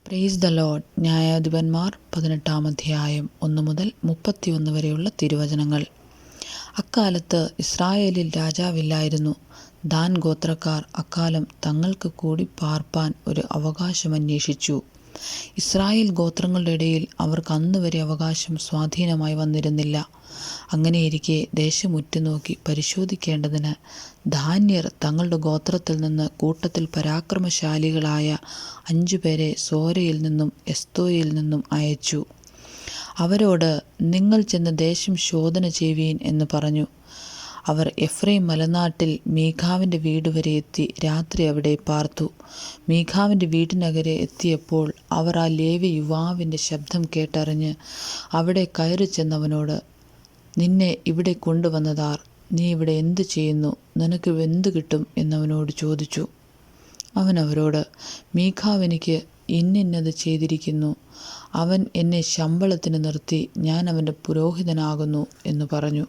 Praise the Lord. ന്യായാധിപന്മാർ 18 അധ്യായം 1 മുതൽ 31 വരെയുള്ള തിരുവചനങ്ങൾ. അക്കാലത്ത് ഇസ്രായേലിൽ രാജാവില്ലായിരുന്നു. ദാൻ ഗോത്രക്കാർ അക്കാലം തങ്ങൾക്ക് കൂടി പാർപ്പാൻ ഒരു അവകാശം അന്വേഷിച്ചു. ഇസ്രായേൽ ഗോത്രങ്ങളുടെ ഇടയിൽ അവർക്ക് അന്നുവരെ അവകാശം സ്വാധീനമായി വന്നിരുന്നില്ല. അങ്ങനെയിരിക്കെ ദേശം ഉറ്റുനോക്കി പരിശോധിക്കേണ്ടതിന് ധാന്യർ തങ്ങളുടെ ഗോത്രത്തിൽ നിന്ന് കൂട്ടത്തിൽ പരാക്രമശാലികളായ 5 പേരെ സോരയിൽ നിന്നും എസ്തോയിൽ നിന്നും അയച്ചു. അവരോട്, നിങ്ങൾ ചെന്ന് ദേശം ശോധന ചെയ്യുവീൻ എന്ന് പറഞ്ഞു. അവർ എഫ്രൈം മലനാട്ടിൽ മീഖാവിൻ്റെ വീട് വരെ എത്തി രാത്രി അവിടെ പാർത്തു. മീഖാവിൻ്റെ വീടിനകരെ എത്തിയപ്പോൾ അവർ ആ ലേവ്യ യുവാവിൻ്റെ ശബ്ദം കേട്ടറിഞ്ഞ് അവിടെ കയറി ചെന്നവനോട്, നിന്നെ ഇവിടെ കൊണ്ടുവന്നതാർ? നീ ഇവിടെ എന്തു ചെയ്യുന്നു? നിനക്ക് എന്തു കിട്ടും എന്നവനോട് ചോദിച്ചു. അവൻ അവരോട്, മീഖാവ് എനിക്ക് ഇന്നത് ചെയ്തിരിക്കുന്നു. അവൻ എന്നെ ശമ്പളത്തിന് നിർത്തി. ഞാൻ അവൻ്റെ പുരോഹിതനാകുന്നു എന്ന് പറഞ്ഞു.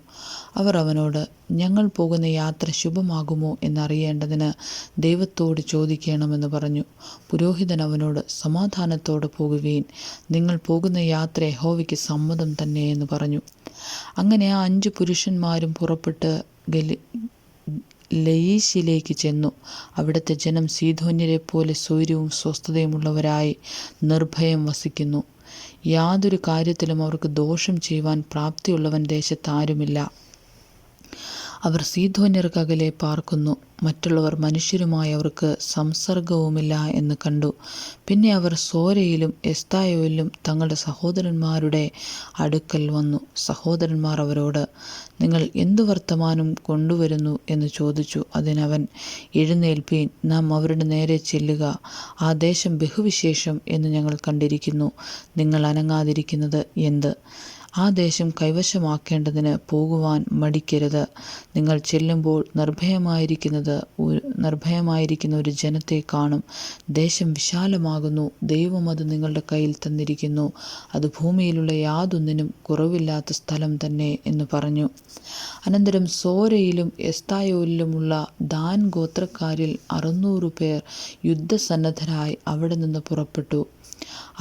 അവർ അവനോട്, ഞങ്ങൾ പോകുന്ന യാത്ര ശുഭമാകുമോ എന്നറിയേണ്ടതിന് ദൈവത്തോട് ചോദിക്കണമെന്ന് പറഞ്ഞു. പുരോഹിതൻ അവനോട്, സമാധാനത്തോടെ പോകുവീൻ. നിങ്ങൾ പോകുന്ന യാത്ര യഹോവയ്ക്ക് സമ്മതം തന്നെ എന്ന് പറഞ്ഞു. അങ്ങനെ ആ 5 പുരുഷന്മാരും പുറപ്പെട്ട് ലയീശിലേക്ക് ചെന്നു. അവിടുത്തെ ജനം സീദോന്യരെ പോലെ സ്വൈര്യവും സ്വസ്ഥതയുമുള്ളവരായി നിർഭയം വസിക്കുന്നു. യാതൊരു കാര്യത്തിലും അവർക്ക് ദോഷം ചെയ്യുവാൻ പ്രാപ്തിയുള്ളവൻ ദേശത്താരുമില്ല. അവർ സീദോന്യർക്കകലെ പാർക്കുന്നു. മറ്റുള്ളവർ മനുഷ്യരുമായി അവർക്ക് സംസർഗവുമില്ല എന്ന് കണ്ടു. പിന്നെ അവർ സോരയിലും എസ്തായോയിലും തങ്ങളുടെ സഹോദരന്മാരുടെ അടുക്കൽ വന്നു. സഹോദരന്മാർ അവരോട്, നിങ്ങൾ എന്തു വർത്തമാനം കൊണ്ടുവരുന്നു എന്ന് ചോദിച്ചു. അതിനവൻ, എഴുന്നേൽപ്പീൻ, നാം അവരുടെ നേരെ ചെല്ലുക. ആ ദേശം ബഹുവിശേഷം എന്ന് ഞങ്ങൾ കണ്ടിരിക്കുന്നു. നിങ്ങൾ അനങ്ങാതിരിക്കുന്നത് എന്ത്? ആ ദേശം കൈവശമാക്കേണ്ടതിന് പോകുവാൻ മടിക്കരുത്. നിങ്ങൾ ചെല്ലുമ്പോൾ നിർഭയമായിരിക്കുന്ന ഒരു ജനത്തെ കാണും. ദേശം വിശാലമാകുന്നു. ദൈവം അത് നിങ്ങളുടെ കയ്യിൽ തന്നിരിക്കുന്നു. അത് ഭൂമിയിലുള്ള യാതൊന്നിനും കുറവില്ലാത്ത സ്ഥലം തന്നെ എന്ന് പറഞ്ഞു. അനന്തരം സോരയിലും എസ്തായോലിലുമുള്ള ദാൻ ഗോത്രക്കാരിൽ 600 പേർ യുദ്ധസന്നദ്ധരായി അവിടെ നിന്ന് പുറപ്പെട്ടു.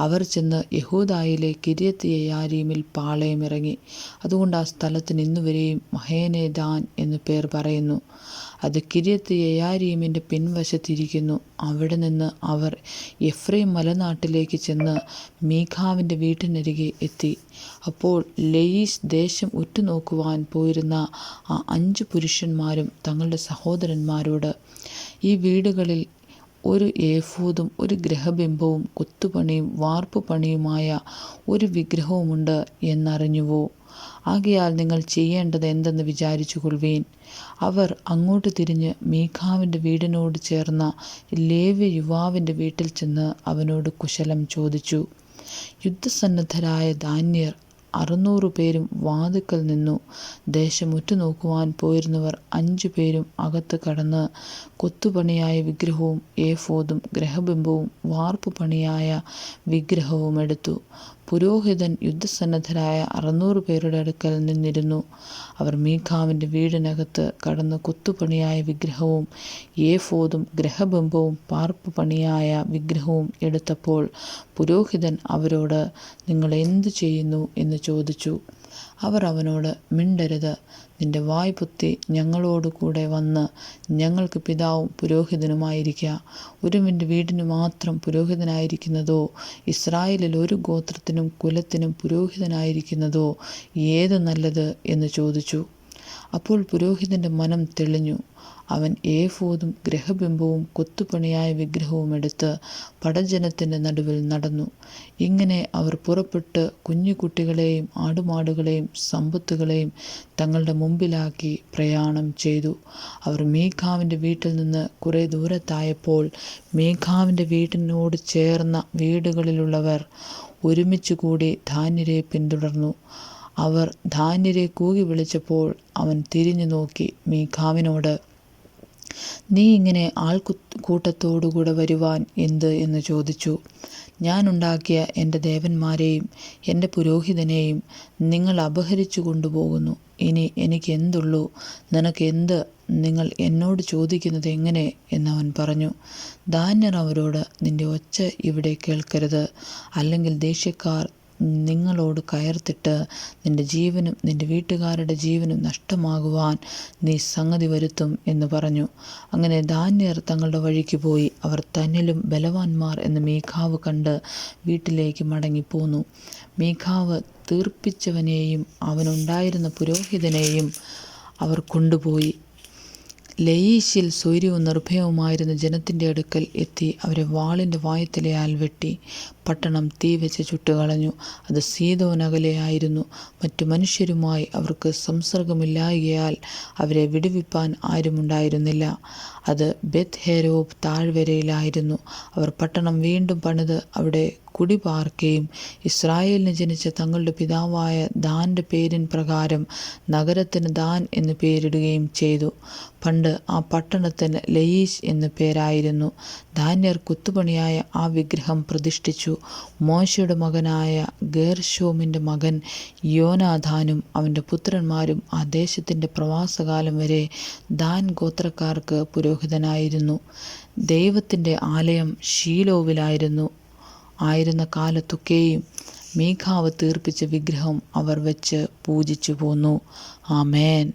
അവർ ചെന്ന് യഹൂദായിലെ കിര്യത്ത്യെയാരീമിൽ പാളയമിറങ്ങി. അതുകൊണ്ട് ആ സ്ഥലത്തിന് ഇന്നുവരെയും മഹേനെ ദാൻ എന്ന് പേർ പറയുന്നു. അത് കിര്യത്ത്യെയാരീമിൻ്റെ പിൻവശത്തിരിക്കുന്നു. അവിടെ നിന്ന് അവർ എഫ്രൈം മലനാട്ടിലേക്ക് ചെന്ന് മീഖാവിൻ്റെ വീട്ടിനരികെ എത്തി. അപ്പോൾ ലയീസ് ദേശം ഉറ്റുനോക്കുവാൻ പോയിരുന്ന ആ 5 പുരുഷന്മാരും തങ്ങളുടെ സഹോദരന്മാരോട്, ഈ വീടുകളിൽ ഒരു ഏഫോദും ഒരു ഗൃഹബിംബവും കൊത്തുപണിയും വാർപ്പുപണിയുമായ ഒരു വിഗ്രഹവുമുണ്ട് എന്നറിഞ്ഞുവോ? ആകയാൽ നിങ്ങൾ ചെയ്യേണ്ടത് എന്തെന്ന് വിചാരിച്ചു കൊള്ളുവീൻ. അവർ അങ്ങോട്ട് തിരിഞ്ഞ് മീഖാവിൻ്റെ വീടിനോട് ചേർന്ന ലേവ്യ യുവാവിൻ്റെ വീട്ടിൽ ചെന്ന് അവനോട് കുശലം ചോദിച്ചു. യുദ്ധസന്നദ്ധരായ ദാന്യർ 600 പേരും വാതിക്കൽ നിന്നു. ദേശം ഉറ്റുനോക്കുവാൻ പോയിരുന്നവർ 5 പേരും അകത്ത് കടന്ന് കൊത്തുപണിയായ വിഗ്രഹവും ഏഫോദും ഗൃഹബിംബവും വാർപ്പുപണിയായ വിഗ്രഹവും എടുത്തു. പുരോഹിതൻ യുദ്ധസന്നദ്ധരായ 600 പേരുടെ അടുക്കൽ നിന്നിരുന്നു. അവർ മീഖാവിൻ്റെ വീടിനകത്ത് കടന്ന് കൊത്തുപണിയായ വിഗ്രഹവും ഏഫോദും ഗൃഹബിംബവും വാർപ്പുപണിയായ വിഗ്രഹവും എടുത്തപ്പോൾ പുരോഹിതൻ അവരോട്, നിങ്ങൾ എന്തു ചെയ്യുന്നു എന്ന് ചോദിച്ചു. അവർ അവനോട്, മിണ്ടരുത്. നിന്റെ വായ് പൊത്തി ഞങ്ങളോടുകൂടെ വന്ന് ഞങ്ങൾക്ക് പിതാവും പുരോഹിതനുമായിരിക്കുക. ഒരുവൻ്റെ വീടിന് മാത്രം പുരോഹിതനായിരിക്കുന്നതോ ഇസ്രായേലിൽ ഒരു ഗോത്രത്തിനും കുലത്തിനും പുരോഹിതനായിരിക്കുന്നതോ ഏത് നല്ലത് എന്ന് ചോദിച്ചു. അപ്പോൾ പുരോഹിതൻ്റെ മനം തെളിഞ്ഞു. അവൻ ഏഫോദും ഗൃഹബിംബവും കൊത്തുപണിയായ വിഗ്രഹവും എടുത്ത് പടജനത്തിൻ്റെ നടുവിൽ നടന്നു. ഇങ്ങനെ അവർ പുറപ്പെട്ട് കുഞ്ഞുകുട്ടികളെയും ആടുമാടുകളെയും സമ്പത്തുകളെയും തങ്ങളുടെ മുമ്പിലാക്കി പ്രയാണം ചെയ്തു. അവർ മീഖാവിൻ്റെ വീട്ടിൽ നിന്ന് കുറേ ദൂരത്തായപ്പോൾ മീഖാവിൻ്റെ വീട്ടിനോട് ചേർന്ന വീടുകളിലുള്ളവർ ഒരുമിച്ച് കൂടി ധാന്യരെ പിന്തുടർന്നു. അവർ ധാന്യരെ കൂകി വിളിച്ചപ്പോൾ അവൻ തിരിഞ്ഞു നോക്കി മീഖാവിനോട്, നീ ഇങ്ങനെ ആൾക്കൂട്ടത്തോടുകൂടെ വരുവാൻ എന്ത് എന്ന് ചോദിച്ചു. ഞാൻ ഉണ്ടാക്കിയ എൻ്റെ ദേവന്മാരെയും എൻ്റെ പുരോഹിതനെയും നിങ്ങൾ അപഹരിച്ചു കൊണ്ടുപോകുന്നു. ഇനി എനിക്ക് എന്തുള്ളൂ? നിനക്ക് എന്ത്? നിങ്ങൾ എന്നോട് ചോദിക്കുന്നത് എങ്ങനെ? എന്നവൻ പറഞ്ഞു. ദാന്യർ അവരോട്, നിന്റെ ഒച്ച ഇവിടെ കേൾക്കരുത്, അല്ലെങ്കിൽ ദേഷ്യക്കാർ നിങ്ങളോട് കയർത്തിട്ട് നിന്റെ ജീവനും നിന്റെ വീട്ടുകാരുടെ ജീവനും നഷ്ടമാകുവാൻ നീ സംഗതി വരുത്തും എന്ന് പറഞ്ഞു. അങ്ങനെ ദാന്യർ തങ്ങളുടെ വഴിക്ക് പോയി. അവർ തന്നിലും ബലവാന്മാർ എന്ന് മീഖാവ് കണ്ട് വീട്ടിലേക്ക് മടങ്ങിപ്പോന്നു. മീഖാവ് തീർപ്പിച്ചവനെയും അവനുണ്ടായിരുന്ന പുരോഹിതനെയും അവർ കൊണ്ടുപോയി. ലയീശിൽ സ്വൈര്യവും നിർഭയവുമായിരുന്ന ജനത്തിൻ്റെ അടുക്കൽ എത്തി അവരെ വാളിൻ്റെ വായ്ത്തലയാൽ വെട്ടി. പട്ടണം തീ വെച്ച് ചുട്ടുകളഞ്ഞു. അത് സീദോനകലെയായിരുന്നു. മറ്റു മനുഷ്യരുമായി അവർക്ക് സംസർഗമില്ലായ്കയാൽ അവരെ വിടുവിപ്പാൻ ആരുമുണ്ടായിരുന്നില്ല. അത് ബെത്ത്ഹേരോബ് താഴ്വരയിലായിരുന്നു. അവർ പട്ടണം വീണ്ടും പണിത് അവിടെ കുടിപാർക്കുകയും ഇസ്രായേലിന് ജനിച്ച തങ്ങളുടെ പിതാവായ ദാൻ്റെ പേരിൻ പ്രകാരം നഗരത്തിന് ദാൻ എന്ന് പേരിടുകയും ചെയ്തു. പണ്ട് ആ പട്ടണത്തിന് ലയീശ് എന്ന് പേരായിരുന്നു. ദാന്യർ കുത്തുപണിയായ ആ വിഗ്രഹം പ്രതിഷ്ഠിച്ചു. മോശയുടെ മകനായ ഗേർശോമിൻ്റെ മകൻ യോനാഥാനും അവൻ്റെ പുത്രന്മാരും ആ ദേശത്തിൻ്റെ പ്രവാസകാലം വരെ ദാൻ ഗോത്രക്കാർക്ക് പുരോഹിതനായിരുന്നു. ദൈവത്തിൻ്റെ ആലയം ആയിരുന്ന കാലത്തൊക്കെയും മീഖാവ് തീർപ്പിച്ച വിഗ്രഹം അവർ വെച്ച് പൂജിച്ചു പോന്നു. ആമേൻ.